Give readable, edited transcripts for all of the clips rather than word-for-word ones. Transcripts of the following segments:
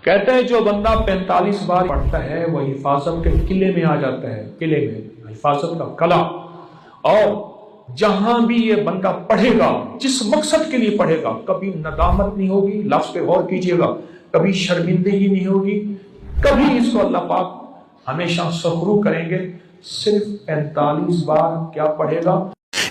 کہتے ہیں جو بندہ 45 بار پڑھتا ہے وہ حفاظت کے قلعے میں آ جاتا ہے، قلعے میں حفاظت کا قلعہ۔ اور جہاں بھی یہ بندہ پڑھے گا، جس مقصد کے لیے پڑھے گا، کبھی ندامت نہیں ہوگی، لفظ پہ غور کیجئے گا، کبھی شرمندگی نہیں ہوگی، کبھی اس کو اللہ پاک ہمیشہ سخرو کریں گے۔ صرف 45 بار کیا پڑھے گا؟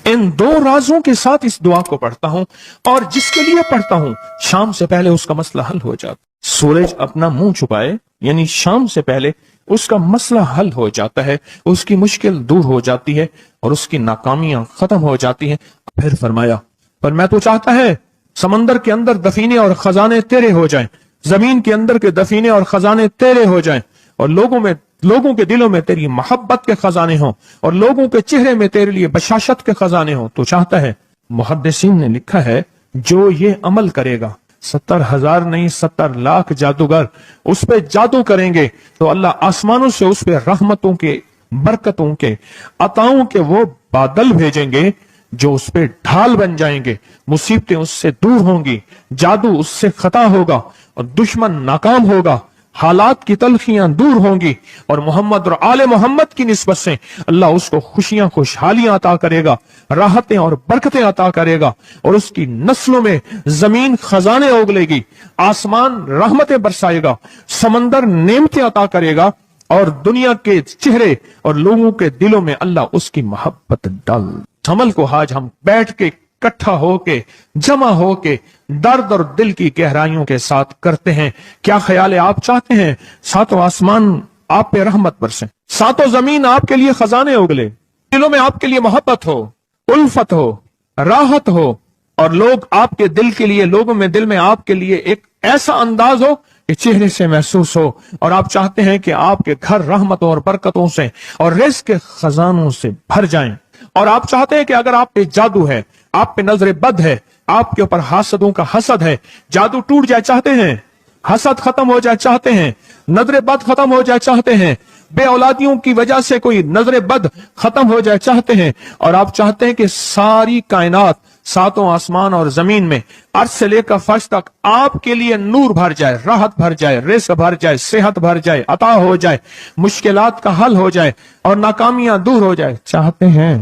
ان دو رازوں کے ساتھ اس دعا کو پڑھتا ہوں، اور جس کے لیے پڑھتا ہوں شام سے پہلے اس کا مسئلہ حل ہو جاتا۔ سورج اپنا منہ چھپائے یعنی شام سے پہلے اس کا مسئلہ حل ہو جاتا ہے، اس کی مشکل دور ہو جاتی ہے اور اس کی ناکامیاں ختم ہو جاتی ہیں۔ پھر فرمایا، پر میں تو چاہتا ہے سمندر کے اندر دفینے اور خزانے تیرے ہو جائیں، زمین کے اندر کے دفینے اور خزانے تیرے ہو جائیں، اور لوگوں کے دلوں میں تیری محبت کے خزانے ہوں، اور لوگوں کے چہرے میں تیرے لیے بشاشت کے خزانے ہوں۔ تو چاہتا ہے، محدثین نے لکھا ہے، جو یہ عمل کرے گا، 70,000 نہیں 70 لاکھ جادوگر اس پہ جادو کریں گے تو اللہ آسمانوں سے اس پہ رحمتوں کے، برکتوں کے، عطاؤں کے وہ بادل بھیجیں گے جو اس پہ ڈھال بن جائیں گے، مصیبتیں اس سے دور ہوں گی، جادو اس سے خطا ہوگا اور دشمن ناکام ہوگا، حالات کی تلخیاں دور ہوں گی، اور محمد اور آل محمد کی نسبت سے اللہ اس کو خوشیاں، خوشحالیاں عطا کرے گا، راحتیں اور برکتیں عطا کرے گا، اور اس کی نسلوں میں زمین خزانے اگلے گی، آسمان رحمتیں برسائے گا، سمندر نعمتیں عطا کرے گا، اور دنیا کے چہرے اور لوگوں کے دلوں میں اللہ اس کی محبت ڈال۔ عمل کو آج ہم بیٹھ کے اکٹھا ہو کے، جمع ہو کے، درد اور دل کی گہرائیوں کے ساتھ کرتے ہیں۔ کیا خیال ہے؟ آپ چاہتے ہیں ساتوں آسمان آپ پہ رحمت برسیں، ساتوں زمین آپ کے لیے خزانے اگلے، دلوں میں آپ کے لیے محبت ہو، الفت ہو، راحت ہو، اور لوگ آپ کے دل کے لیے، لوگوں میں دل میں آپ کے لیے ایک ایسا انداز ہو کہ چہرے سے محسوس ہو، اور آپ چاہتے ہیں کہ آپ کے گھر رحمتوں اور برکتوں سے اور رزق کے خزانوں سے بھر جائیں، اور آپ چاہتے ہیں کہ اگر آپ پہ جادو ہے، آپ پہ نظر بد ہے، آپ کے اوپر حاسدوں کا حسد ہے، جادو ٹوٹ جائے چاہتے ہیں، حسد ختم ہو جائے چاہتے ہیں، نظر بد ختم ہو جائے چاہتے ہیں، بے اولادیوں کی وجہ سے کوئی نظر بد ختم ہو جائے چاہتے ہیں، اور آپ چاہتے ہیں کہ ساری کائنات، ساتوں آسمان اور زمین میں، عرش سے لے کر فرش تک آپ کے لیے نور بھر جائے، راحت بھر جائے، رزق بھر جائے، صحت بھر جائے، عطا ہو جائے، مشکلات کا حل ہو جائے اور ناکامیاں دور ہو جائے چاہتے ہیں۔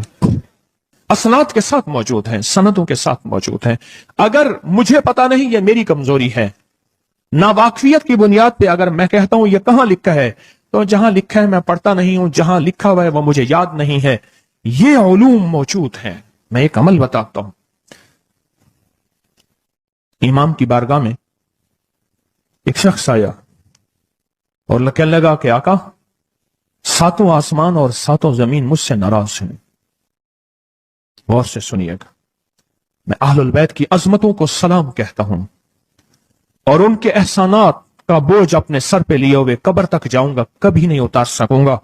اسناد کے ساتھ موجود ہیں، سندوں کے ساتھ موجود ہیں۔ اگر مجھے پتا نہیں، یہ میری کمزوری ہے، ناواقفیت کی بنیاد پہ اگر میں کہتا ہوں یہ کہاں لکھا ہے، تو جہاں لکھا ہے میں پڑھتا نہیں ہوں، جہاں لکھا ہوا ہے وہ مجھے یاد نہیں ہے۔ یہ علوم موجود ہیں۔ میں ایک عمل بتاتا ہوں۔ امام کی بارگاہ میں ایک شخص آیا اور کہنے لگا کہ آقا، ساتوں آسمان اور ساتوں زمین مجھ سے ناراض ہیں۔ غور سے سنیے گا، میں اہل البیت کی عظمتوں کو سلام کہتا ہوں، اور ان کے احسانات کا بوجھ اپنے سر پہ لیے ہوئے قبر تک جاؤں گا، کبھی نہیں اتار سکوں گا۔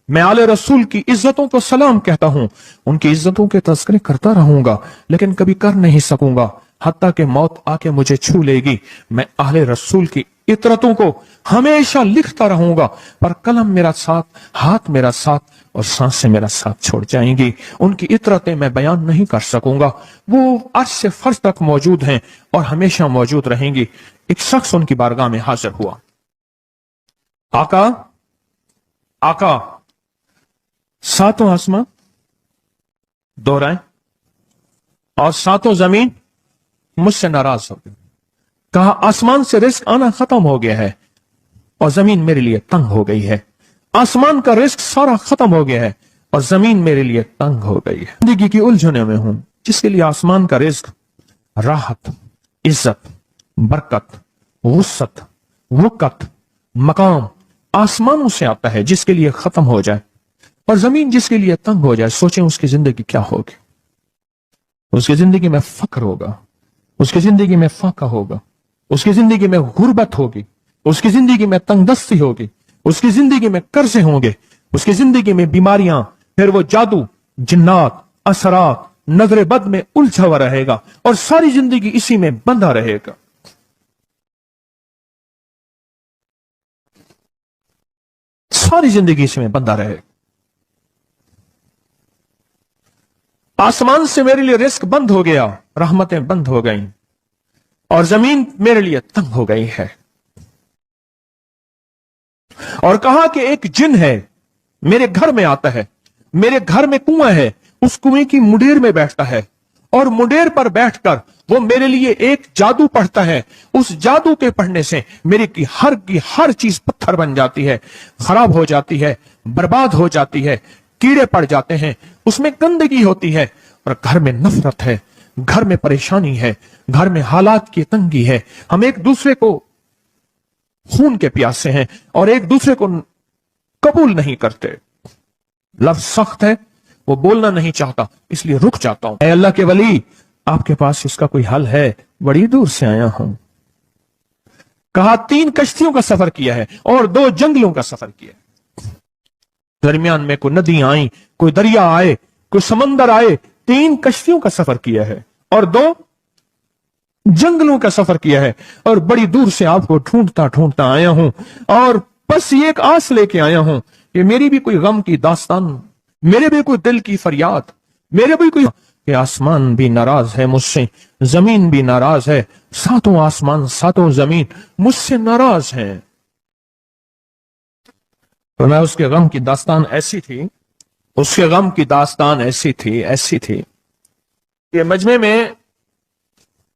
میں آل رسول کی عزتوں کو سلام کہتا ہوں، ان کی عزتوں کے تذکرے کرتا رہوں گا، لیکن کبھی کر نہیں سکوں گا، حتیٰ کہ موت آ کے مجھے چھو لے گی۔ میں اہل رسول کی عطرتوں کو ہمیشہ لکھتا رہوں گا، پر قلم میرا ساتھ، ہاتھ میرا ساتھ، اور سانسیں میرا ساتھ چھوڑ جائیں گی۔ ان کی عطرتیں میں بیان نہیں کر سکوں گا، وہ عرش سے فرش تک موجود ہیں اور ہمیشہ موجود رہیں گی۔ ایک شخص ان کی بارگاہ میں حاضر ہوا۔ آقا، آقا، ساتوں آسمان دہرائیں اور ساتوں زمین مجھ سے ناراض ہو گئی۔ کہا، آسمان سے رزق آنا ختم ہو گیا ہے اور زمین میرے لیے تنگ ہو گئی ہے۔ آسمان کا رزق سارا ختم ہو گیا ہے اور زمین میرے لیے تنگ ہو گئی ہے۔ زندگی کی الجھنوں میں ہوں، جس کے لیے آسمان کا رزق، راحت، عزت، برکت، وسعت، وقت، مقام آسمانوں سے آتا ہے، جس کے لیے ختم ہو جائے، اور زمین جس کے لیے تنگ ہو جائے، سوچیں اس کی زندگی کیا ہوگی۔ اس کی زندگی میں فقر ہوگا، اس کی زندگی میں فاقہ ہوگا، اس کی زندگی میں غربت ہوگی، اس کی زندگی میں تنگ دستی ہوگی، اس کی زندگی میں قرضے ہوں گے، اس کی زندگی میں بیماریاں، پھر وہ جادو، جنات، اثرات، نظر بد میں الجھا ہوا رہے گا، اور ساری زندگی اسی میں بندھا رہے گا۔ ساری زندگی اس میں بندھا رہے گا۔ آسمان سے میرے لیے رزق بند ہو گیا، رحمتیں بند ہو گئیں، اور زمین میرے لیے تنگ ہو گئی ہے۔ اور کہا کہ ایک جن ہے میرے گھر میں آتا ہے, میرے گھر میں کنواں ہے, اس کنویں کی مڈیر میں بیٹھتا ہے اور مڈیر پر بیٹھ کر وہ میرے لیے ایک جادو پڑھتا ہے. اس جادو کے پڑھنے سے میری کی ہر چیز پتھر بن جاتی ہے, خراب ہو جاتی ہے, برباد ہو جاتی ہے, کیڑے پڑ جاتے ہیں, اس میں گندگی ہوتی ہے, اور گھر میں نفرت ہے, گھر میں پریشانی ہے, گھر میں حالات کی تنگی ہے, ہم ایک دوسرے کو خون کے پیاسے ہیں اور ایک دوسرے کو قبول نہیں کرتے. لفظ سخت ہے, وہ بولنا نہیں چاہتا, اس لیے رک جاتا ہوں. اے اللہ کے ولی, آپ کے پاس اس کا کوئی حل ہے؟ بڑی دور سے آیا ہوں. کہا 3 کشتیوں کا سفر کیا ہے اور 2 جنگلوں کا سفر کیا ہے. درمیان میں کوئی ندیاں آئیں, کوئی دریا آئے, کوئی سمندر آئے. 3 کشتیوں کا سفر کیا ہے اور 2 جنگلوں کا سفر کیا ہے, اور بڑی دور سے آپ کو ڈھونڈتا آیا ہوں, اور بس یہ ایک آس لے کے آیا ہوں کہ میری بھی کوئی غم کی داستان, میرے بھی کوئی دل کی فریاد, میرے بھی کوئی کہ آسمان بھی ناراض ہے مجھ سے, زمین بھی ناراض ہے, 7 آسمان 7 زمین مجھ سے ناراض ہیں. تو میں اس کے غم کی داستان ایسی تھی, اس کے غم کی داستان ایسی تھی کہ مجمع میں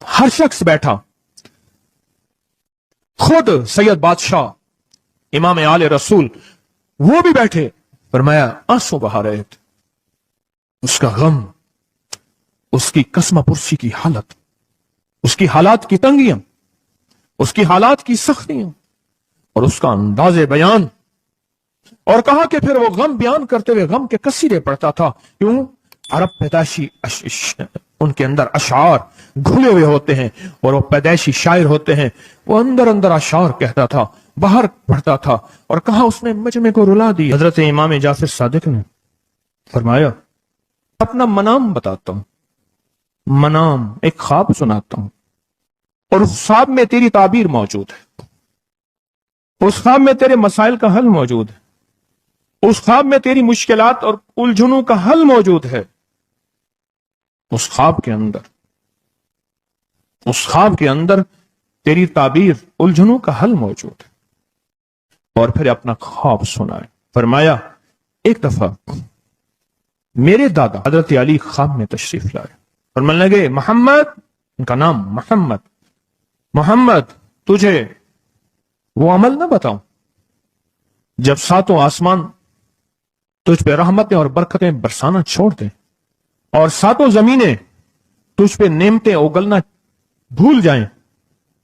ہر شخص بیٹھا, خود سید بادشاہ امام آل رسول وہ بھی بیٹھے. فرمایا آنسو بہا رہے تھے. اس کا غم, اس کی قسمہ پرسی کی حالت, اس کی حالات کی تنگیاں, اس کی حالات کی سختیاں, اور اس کا انداز بیان. اور کہا کہ پھر وہ غم بیان کرتے ہوئے غم کے قصیدے پڑھتا تھا. کیوں؟ عرب پیدائشی ان کے اندر اشعار گھلے ہوئے ہوتے ہیں, اور وہ پیدائشی شاعر ہوتے ہیں. وہ اندر اشعار کہتا تھا, باہر پڑھتا تھا. اور کہا اس نے مجمع کو رلا دی. حضرت امام جعفر صادق نے فرمایا اپنا منام بتاتا ہوں, منام ایک خواب سناتا ہوں, اور اس خواب میں تیری تعبیر موجود ہے, اس خواب میں تیرے مسائل کا حل موجود ہے, اس خواب میں تیری مشکلات اور الجھنوں کا حل موجود ہے. اس خواب کے اندر تیری تعبیر, الجھنوں کا حل موجود ہے. اور پھر اپنا خواب سنائے. فرمایا ایک دفعہ میرے دادا حضرت علی خواب میں تشریف لائے, فرمانے لگے محمد, ان کا نام محمد, تجھے وہ عمل نہ بتاؤں جب 7 آسمان تجھ پہ رحمتیں اور برکتیں برسانا چھوڑ دیں, اور 7 زمینیں تجھ پہ نعمتیں اگلنا بھول جائیں.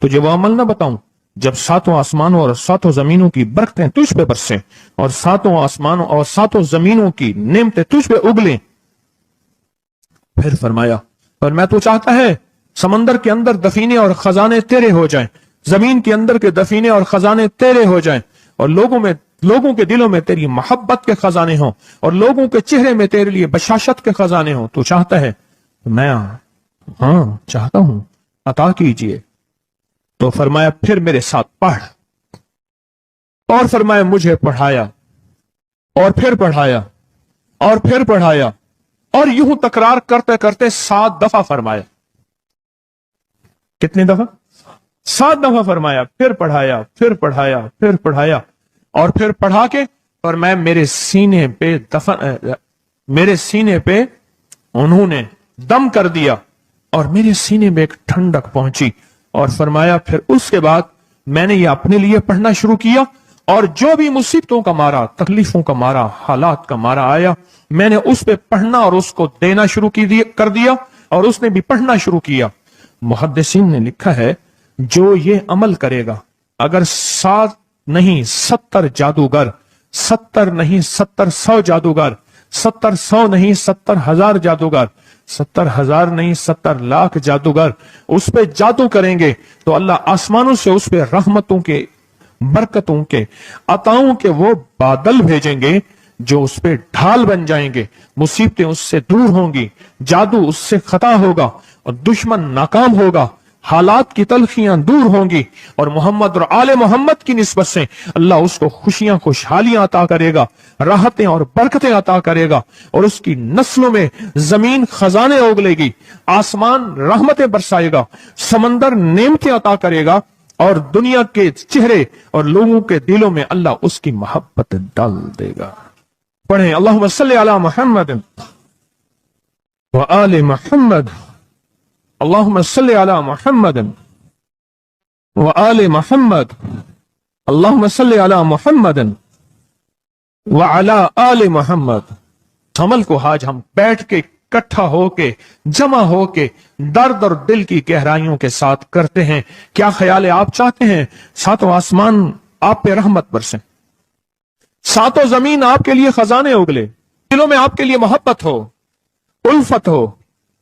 تجھے وہ عمل نہ بتاؤں جب 7 آسمانوں اور 7 زمینوں کی برکتیں تجھ پہ برسیں, اور 7 آسمانوں اور 7 زمینوں کی نعمتیں تجھ پہ اگلیں. پھر فرمایا اور میں تو چاہتا ہے سمندر کے اندر دفینے اور خزانے تیرے ہو جائیں, زمین کے اندر کے دفینے اور خزانے تیرے ہو جائیں, اور لوگوں کے دلوں میں تیری محبت کے خزانے ہوں, اور لوگوں کے چہرے میں تیرے لیے بشاشت کے خزانے ہوں. تو چاہتا ہے؟ میں ہاں چاہتا ہوں, عطا کیجئے. تو فرمایا پھر میرے ساتھ پڑھ, اور فرمایا مجھے پڑھایا, اور پھر پڑھایا, اور پھر پڑھایا, اور یوں تکرار کرتے کرتے 7 دفعہ فرمایا. کتنی دفعہ؟ 7 دفعہ فرمایا. پھر پڑھایا, پھر پڑھایا, پھر پڑھایا, اور پھر پڑھا کے فرمایا میرے سینے پہ انہوں نے دم کر دیا, اور میرے سینے میں ایک ٹھنڈک پہنچی. اور فرمایا پھر اس کے بعد میں نے یہ اپنے لیے پڑھنا شروع کیا, اور جو بھی مصیبتوں کا مارا, تکلیفوں کا مارا, حالات کا مارا آیا, میں نے اس پہ پڑھنا اور اس کو دینا شروع کر دیا, اور اس نے بھی پڑھنا شروع کیا. محدثین نے لکھا ہے جو یہ عمل کرے گا, اگر 7 نہیں 70 جادوگر, 70 نہیں 70 جادوگر, 70 نہیں 70,000 جادوگر, 70,000 نہیں 70 لاکھ جادوگر اس پہ جادو کریں گے, تو اللہ آسمانوں سے اس پہ رحمتوں کے, برکتوں کے, عطاؤں کے وہ بادل بھیجیں گے جو اس پہ ڈھال بن جائیں گے. مصیبتیں اس سے دور ہوں گی, جادو اس سے خطا ہوگا, اور دشمن ناکام ہوگا, حالات کی تلخیاں دور ہوں گی, اور محمد اور آل محمد کی نسبت سے اللہ اس کو خوشیاں, خوشحالیاں عطا کرے گا, راحتیں اور برکتیں عطا کرے گا, اور اس کی نسلوں میں زمین خزانے اگلے گی, آسمان رحمتیں برسائے گا, سمندر نعمتیں عطا کرے گا, اور دنیا کے چہرے اور لوگوں کے دلوں میں اللہ اس کی محبت ڈال دے گا. پڑھیں اللہم صلی علی محمد وآل محمد. اللہم صلی علی محمد وآل محمد. اللہم صلی علی محمد وعلی آل محمد. عمل کو آج ہم بیٹھ کے اکٹھا ہو کے جمع ہو کے درد اور دل کی گہرائیوں کے ساتھ کرتے ہیں. کیا خیال ہے؟ آپ چاہتے ہیں ساتوں آسمان آپ پہ رحمت برسیں، ساتوں زمین آپ کے لیے خزانے اگلے، دلوں میں آپ کے لیے محبت ہو، الفت ہو،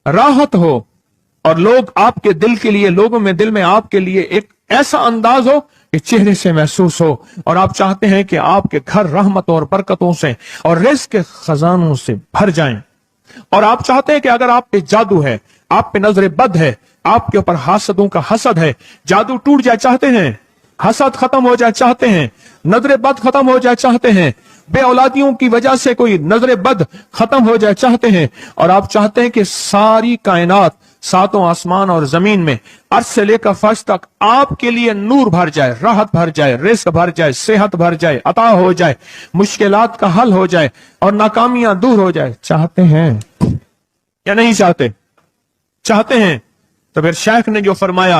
راحت ہو، اور لوگ آپ کے دل کے لیے، لوگوں میں دل میں آپ کے لیے ایک ایسا انداز ہو کہ چہرے سے محسوس ہو، اور آپ چاہتے ہیں کہ آپ کے گھر رحمتوں اور برکتوں سے اور رزق کے خزانوں سے بھر جائیں، اور آپ چاہتے ہیں کہ اگر آپ پہ جادو ہے، آپ پہ نظر بد ہے، آپ کے اوپر حاسدوں کا حسد ہے، جادو ٹوٹ جائے چاہتے ہیں، حسد ختم ہو جائے چاہتے ہیں، نظر بد ختم ہو جائے چاہتے ہیں، بے اولادیوں کی وجہ سے کوئی نظر بد ختم ہو جائے چاہتے ہیں، اور آپ چاہتے ہیں کہ ساری کائنات ساتوں آسمان اور زمین میں عرش سے لے کر فرش تک آپ کے لیے نور بھر جائے، راحت بھر جائے، رزق بھر جائے، صحت بھر جائے، عطا ہو جائے، مشکلات کا حل ہو جائے اور ناکامیاں دور ہو جائے. چاہتے ہیں یا نہیں چاہتے؟ چاہتے ہیں. تو پھر شیخ نے جو فرمایا،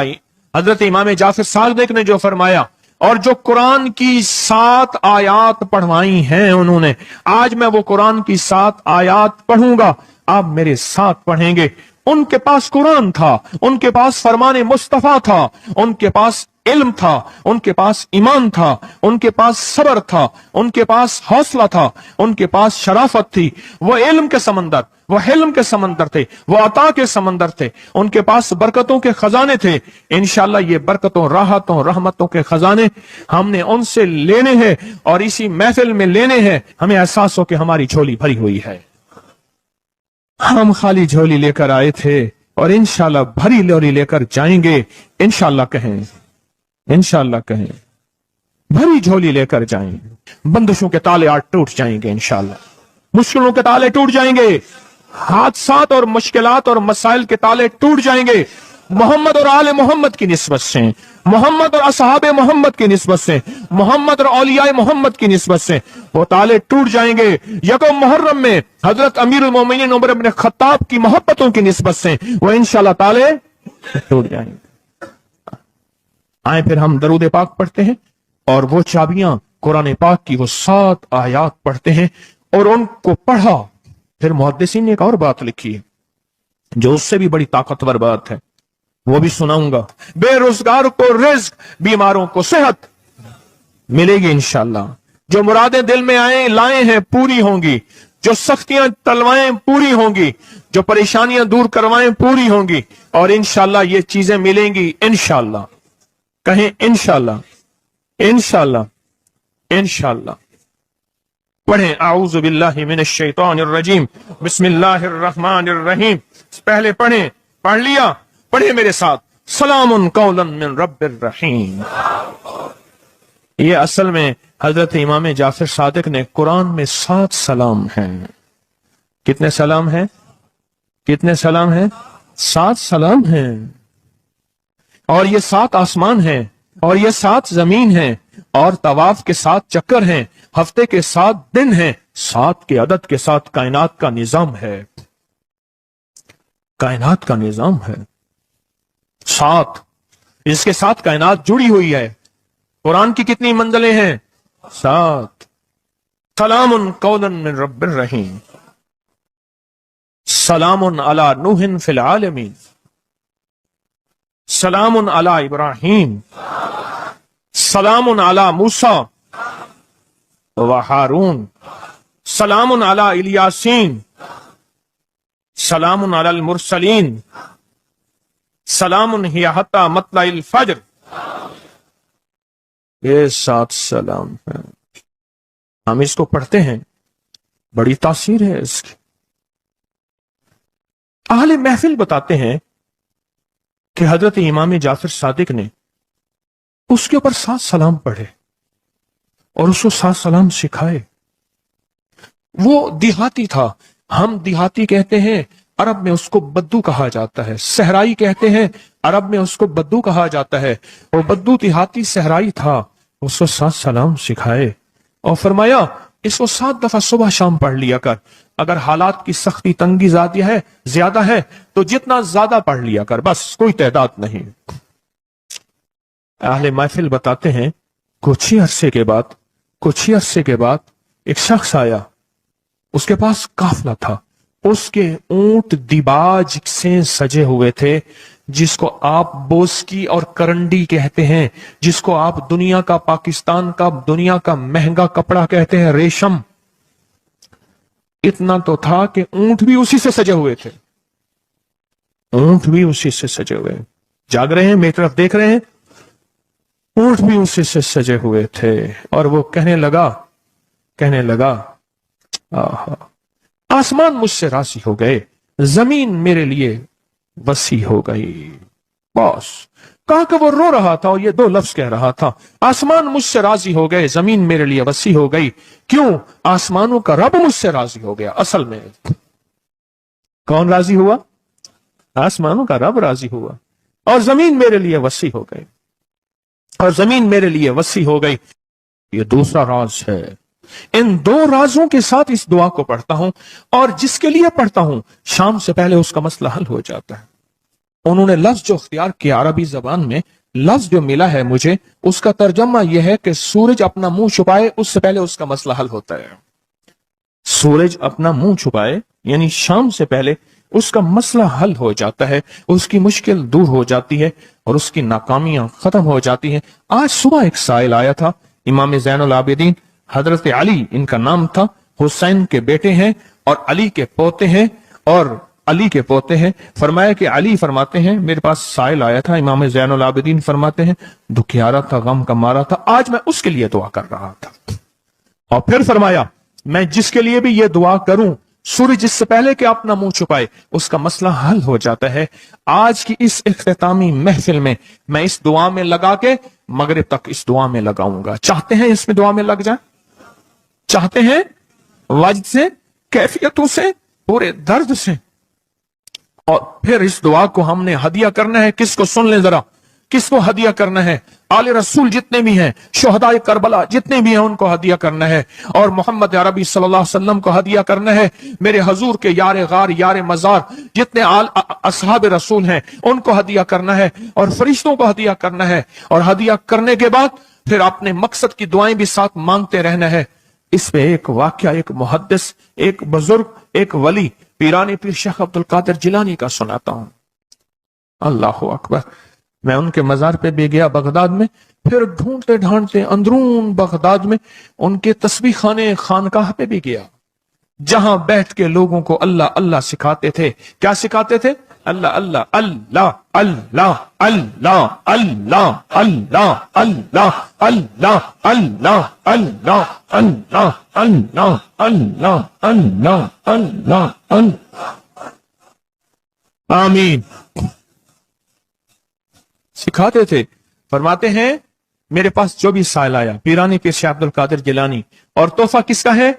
حضرت امام جعفر صادق نے جو فرمایا، اور جو قرآن کی 7 آیات پڑھوائی ہیں انہوں نے، آج میں وہ قرآن کی 7 آیات پڑھوں گا، آپ میرے ساتھ پڑھیں گے. ان کے پاس قرآن تھا، ان کے پاس فرمان مصطفیٰ تھا، ان کے پاس علم تھا، ان کے پاس ایمان تھا، ان کے پاس صبر تھا، ان کے پاس حوصلہ تھا، ان کے پاس شرافت تھی. وہ علم کے سمندر، وہ حلم کے سمندر تھے، وہ عطا کے سمندر تھے، ان کے پاس برکتوں کے خزانے تھے. انشاءاللہ یہ برکتوں، راحتوں، رحمتوں کے خزانے ہم نے ان سے لینے ہیں اور اسی محفل میں لینے ہیں. ہمیں احساس ہو کہ ہماری جھولی بھری ہوئی ہے، ہم خالی جھولی لے کر آئے تھے اور انشاءاللہ بھری جھولی لے کر جائیں گے. انشاءاللہ کہیں، انشاءاللہ کہیں، بھری جھولی لے کر جائیں گے. بندشوں کے تالے آج ٹوٹ جائیں گے انشاءاللہ، مشکلوں کے تالے ٹوٹ جائیں گے، حادثات اور مشکلات اور مسائل کے تالے ٹوٹ جائیں گے. محمد اور آل محمد کی نسبت سے، محمد اور اصحاب محمد کی نسبت سے، محمد اور اولیاء محمد کی نسبت سے وہ تالے ٹوٹ جائیں گے. یکم محرم میں حضرت امیر المومنین عمر بن خطاب کی محبتوں کی نسبت سے وہ انشاءاللہ تالے ٹوٹ جائیں گے. آئیں پھر ہم درود پاک پڑھتے ہیں اور وہ چابیاں قرآن پاک کی وہ 7 آیات پڑھتے ہیں. اور ان کو پڑھا پھر محدثین نے ایک اور بات لکھی ہے جو اس سے بھی بڑی طاقتور بات ہے، وہ بھی سناؤں گا. بے روزگار کو رزق، بیماروں کو صحت ملے گی انشاءاللہ. جو مرادیں دل میں لائے ہیں پوری ہوں گی، جو سختیاں تلوائیں پوری ہوں گی، جو پریشانیاں دور کروائیں پوری ہوں گی، اور انشاءاللہ یہ چیزیں ملیں گی انشاءاللہ. کہیں انشاءاللہ، انشاءاللہ، انشاءاللہ. پڑھیں اعوذ باللہ من الشیطان الرجیم، بسم اللہ الرحمن الرحیم. پہلے پڑھیں، پڑھ لیا؟ پڑھیں میرے ساتھ، سلام قولا من رب الرحیم. یہ اصل میں حضرت امام جعفر صادق نے قرآن میں 7 سلام ہیں. کتنے سلام ہیں؟ کتنے سلام ہیں؟ 7 سلام ہیں. اور یہ 7 آسمان ہیں، اور یہ 7 زمین ہیں، اور طواف کے 7 چکر ہیں، ہفتے کے 7 دن ہیں، 7 کے عدد کے ساتھ کائنات کا نظام ہے. کائنات کا نظام ہے 7، اس کے ساتھ کائنات جڑی ہوئی ہے. قرآن کی کتنی منزلیں ہیں؟ 7. سلام قولا من رب الرحیم، سلام علی نوح فی العالمین، سلام علی ابراہیم، سلام علی موسیٰ و ہارون، سلام علی الیاسین، سلام علی المرسلین، سلام ہی حتی مطلع الفجر. یہ 7 سلام ہیں. ہم اس کو پڑھتے ہیں، بڑی تاثیر ہے اس کی. اہل محفل بتاتے ہیں کہ حضرت امام جعفر صادق نے اس کے اوپر 7 سلام پڑھے اور اس کو 7 سلام سکھائے. وہ دیہاتی تھا، ہم دیہاتی کہتے ہیں عرب میں اس کو بدو کہا جاتا ہے، صحرائی کہتے ہیں، عرب میں اس کو بدو کہا جاتا ہے۔ وہ بدو دیہاتی صحرائی تھا، اس کو 7 سلام سکھائے اور فرمایا اس کو 7 دفعہ صبح شام پڑھ لیا کر، اگر حالات کی سختی تنگی زیادہ ہے تو جتنا زیادہ پڑھ لیا کر، بس کوئی تعداد نہیں۔ اہل محفل بتاتے ہیں کچھ ہی عرصے کے بعد ایک شخص آیا، اس کے پاس قافلہ تھا، اس کے اونٹ دیباج سے سجے ہوئے تھے، جس کو آپ بوسکی اور کرنڈی کہتے ہیں، جس کو آپ دنیا کا، پاکستان کا دنیا کا مہنگا کپڑا کہتے ہیں، ریشم۔ اتنا تو تھا کہ اونٹ بھی اسی سے سجے ہوئے تھے، جاگ رہے ہیں، میری طرف دیکھ رہے ہیں، اونٹ بھی اسی سے سجے ہوئے تھے۔ اور وہ کہنے لگا آسمان مجھ سے راضی ہو گئے، زمین میرے لیے وسیع ہو گئی۔ بس کہا کہ وہ رو رہا تھا اور یہ 2 لفظ کہہ رہا تھا، آسمان مجھ سے راضی ہو گئے، زمین میرے لیے وسیع ہو گئی۔ کیوں؟ آسمانوں کا رب مجھ سے راضی ہو گیا۔ اصل میں کون راضی ہوا؟ آسمانوں کا رب راضی ہوا، اور زمین میرے لیے وسیع ہو گئی، یہ دوسرا راز ہے۔ ان 2 رازوں کے ساتھ اس دعا کو پڑھتا ہوں، اور جس کے لیے پڑھتا ہوں شام سے پہلے اس کا مسئلہ حل ہو جاتا ہے۔ انہوں نے لفظ جو اختیار کیا عربی زبان میں، لفظ جو ملا ہے مجھے، اس کا ترجمہ یہ ہے کہ سورج اپنا منہ چھپائے اس سے پہلے اس کا مسئلہ حل ہوتا ہے۔ سورج اپنا منہ چھپائے یعنی شام سے پہلے اس کا مسئلہ حل ہو جاتا ہے، اس کی مشکل دور ہو جاتی ہے اور اس کی ناکامیاں ختم ہو جاتی ہیں۔ آج صبح ایک سائل آیا تھا، امام زین العابدین حضرت علی ان کا نام تھا، حسین کے بیٹے ہیں اور علی کے پوتے ہیں، فرمایا کہ علی فرماتے ہیں میرے پاس سائل آیا تھا، امام زین العابدین فرماتے ہیں دکھیارا تھا، غم کا مارا تھا، آج میں اس کے لیے دعا کر رہا تھا۔ اور پھر فرمایا میں جس کے لیے بھی یہ دعا کروں، سورج اس سے پہلے کہ اپنا منہ چھپائے اس کا مسئلہ حل ہو جاتا ہے۔ آج کی اس اختتامی محفل میں میں اس دعا میں لگا کے مغرب تک اس دعا میں لگاؤں گا۔ چاہتے ہیں اس میں دعا میں لگ جائیں؟ چاہتے ہیں؟ وجد سے، کیفیتوں سے، پورے درد سے۔ اور پھر اس دعا کو ہم نے ہدیہ کرنا ہے، کس کو؟ سن لیں ذرا، کس کو ہدیہ کرنا ہے؟ آل رسول جتنے بھی ہیں، شہداء کربلا جتنے بھی ہیں، ان کو ہدیہ کرنا ہے، اور محمد عربی صلی اللہ علیہ وسلم کو ہدیہ کرنا ہے۔ میرے حضور کے یار غار، یار مزار جتنے اصحاب رسول ہیں ان کو ہدیہ کرنا ہے، اور فرشتوں کو ہدیہ کرنا ہے، اور ہدیہ کرنے کے بعد پھر اپنے مقصد کی دعائیں بھی ساتھ مانگتے رہنا ہے۔ اس پہ ایک واقعہ ایک محدث، ایک بزرگ، ایک ولی پیرانی پیر شیخ عبد القادر جیلانی کا سناتا ہوں۔ اللہ اکبر۔ میں ان کے مزار پہ بھی گیا بغداد میں، پھر ڈھونڈتے ڈھانڈتے اندرون بغداد میں ان کے تسبیح خانے خانقاہ پہ بھی گیا، جہاں بیٹھ کے لوگوں کو اللہ اللہ سکھاتے تھے۔ کیا سکھاتے تھے؟ اللہ اللہ اللہ اللہ اللہ اللہ اللہ اللہ اللہ اللہ اللہ اللہ اللہ اللہ اللہ اللہ اللہ۔ آمین۔ سکھاتے تھے۔ فرماتے ہیں میرے پاس جو بھی سائل آیا، پیرانی پیر شیخ عبد القادر جیلانی، اور تحفہ کس کا ہے؟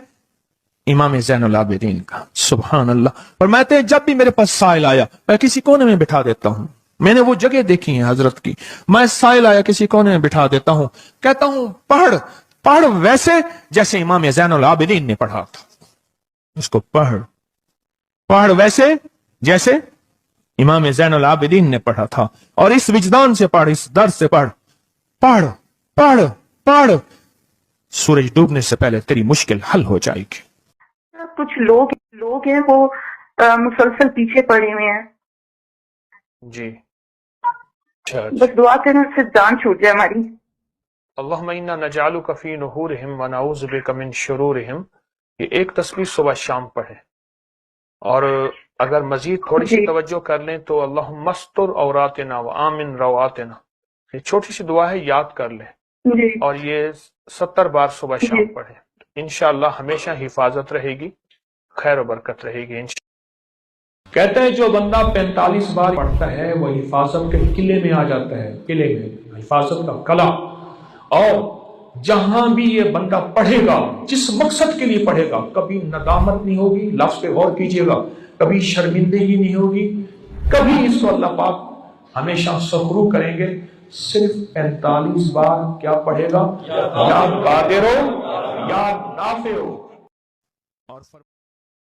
امام زین العابدین کا۔ سبحان اللہ۔ فرماتے ہیں جب بھی میرے پاس سائل آیا میں کسی کونے میں بٹھا دیتا ہوں، میں نے وہ جگہ دیکھی ہیں حضرت کی، میں سائل آیا کسی کونے میں بٹھا دیتا ہوں، کہتا ہوں پڑھ ویسے جیسے امام زین العابدین نے پڑھا تھا، اس کو پڑھ ویسے جیسے امام زین العابدین نے پڑھا تھا، اور اس وجدان سے پڑھ، اس درد سے پڑھ، سورج ڈوبنے سے پہلے تیری مشکل حل ہو جائے گی۔ کچھ لوگ ہیں وہ مسلسل پیچھے پڑے ہوئے ہیں جی، بس دعا کرنے سے جان چھوٹ جائے ہماری۔ اللہم انا نجعلک فی نحورہم ونعوذ بک من شرورہم، یہ ایک تسبیح صبح شام پڑھیں، اور اگر مزید تھوڑی سی توجہ کر لیں تو اللہم استر عوراتنا وآمن رواتنا، یہ چھوٹی سی دعا ہے، یاد کر لیں، اور یہ 70 بار صبح شام پڑھیں، انشاءاللہ ہمیشہ حفاظت رہے گی، خیر و برکت رہے گی انشاءاللہ۔ کہتے ہیں جو بندہ 45 بار پڑھتا ہے وہ حفاظت کے قلعے میں آ جاتا ہے، قلعے میں، حفاظت کا قلعہ، اور جہاں بھی یہ بندہ پڑھے گا، جس مقصد کے لیے پڑھے گا، کبھی ندامت نہیں ہوگی۔ لفظ پہ غور کیجئے گا، کبھی شرمندگی نہیں ہوگی، کبھی اس کو اللہ پاک ہمیشہ سخرو کریں گے۔ صرف 45 بار کیا پڑھے گا؟ یا قادر ہو یا نافع ہو۔